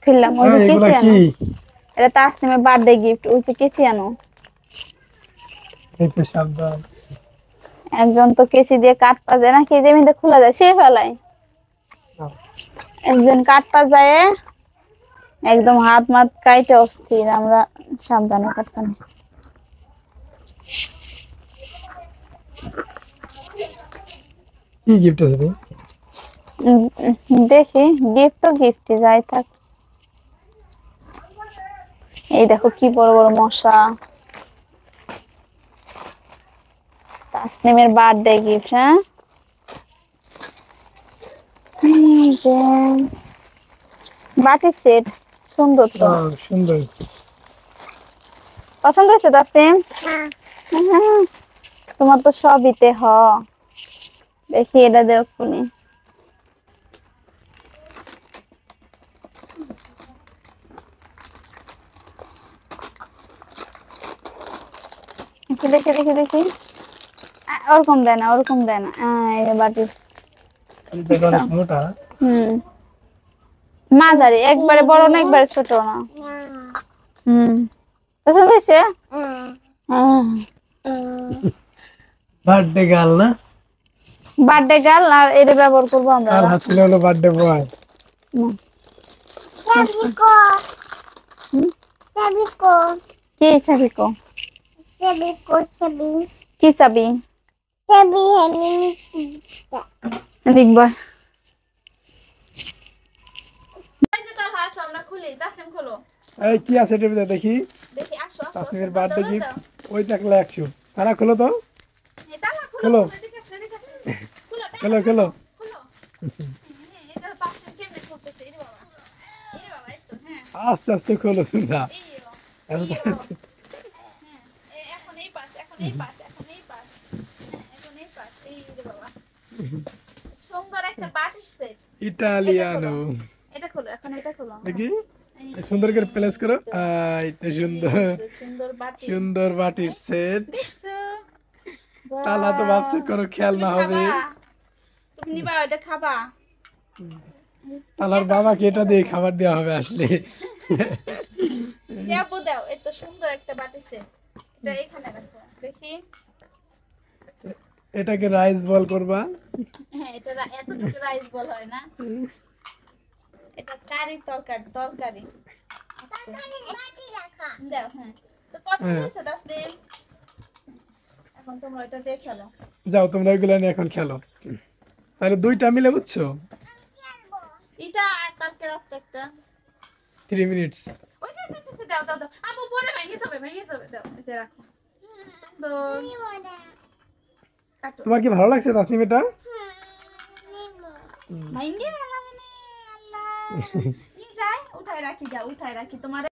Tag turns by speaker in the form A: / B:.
A: ফেললাম ওই যে
B: এগুলা
A: কেচি
B: কি?
A: আনো এটা তাসনিমের বার্থডে গিফট ওই যে কেচি আনো
B: এই তো সাবধান।
A: একজন তো কেচি দিয়ে কাট পাজায় না কি যেমিতে খোলা যায় সে ফেলায় একজন কাট পাজায় একদম হাত মাত কাইটে অস্থির আমরা সাবধানে কাটতাম
B: কি গিফট আছে ভাই?
A: দেখি গিফট তো গিফটই যাই থাক এই দেখো কি বড় বড় মশা তাসনিমের বার্থডে গিফট হ্যাঁ এই যে বাটি সেট সুন্দর তো
B: সুন্দর।
A: পছন্দ হয়েছে তাসনিম হ্যাঁ, তোমার তো সবইতে দেখি এটা দেও কোনি দেখি দেখি দেখি দেখি ওরকম দেয় না ওরকম দেয় না এই যে বাটি
B: মোটা।
A: মাঝারি একবারে বড় না একবারে ছোট না পছন্দ হয়েছে
B: বার্থডে গার্ল না?
A: বার্থডে গার্ল আর এটা ব্যবহার করবো আমরা
B: আর হাসিলে হলো বার্থডে বয়।
A: কি চাবি কো কি চাবি দেখব
B: এই কি আছে টিভিতে দেখি। তাসনিমের বার্থডে গিফট ওই দেখলে 100 তারা খোলো তো খোলো খোলো খোলো আস্তে আস্তে খোলো তোমরা
A: সুন্দর একটা বাটি সেট
B: ইটালিয়ানো
A: এটা খোলো এখন এটা খোলো
B: দেখি সুন্দর করে প্লেস করো এই তো সুন্দর
A: সুন্দর বাটি
B: সুন্দর বাটির সেট
A: দেখছো
B: তালা তো ভাবছে কোনো খেয়াল না হবে
A: তুমি নিবা এটা খাবা
B: তালার বাবাকে এটা দিয়ে খাবার দেওয়া হবে আসলে
A: দেবো দাও এত সুন্দর একটা বাটি সেট এটা এখানে রাখো দেখি
B: এটাকে রাইস বল করবা
A: হ্যাঁ এটা এতটুকু রাইস বল হয় না এটা কারি তরকারি বাটি রাখা দাও হ্যাঁ তো পছন্দ হয়েছে তাসনিম এখন তোমরা এটা দিয়ে খেলো
B: যাও তোমরা ওইগুলো নিয়ে এখন খেলো তাহলে দুইটা মিলে বুঝছো
A: এটা আর কালকে রাতে একটা
B: 3 মিনিটস
A: ওই যে দাও দাও দাও আবু পরে ভেঙে যাবে দাও এই যে রাখো সুন্দর কাটো
B: তোমার কি ভালো লাগছে তাসনিম এটা
A: ভেঙে গেল মানে আল্লাহ কি যায় উঠাই রাখি তোমার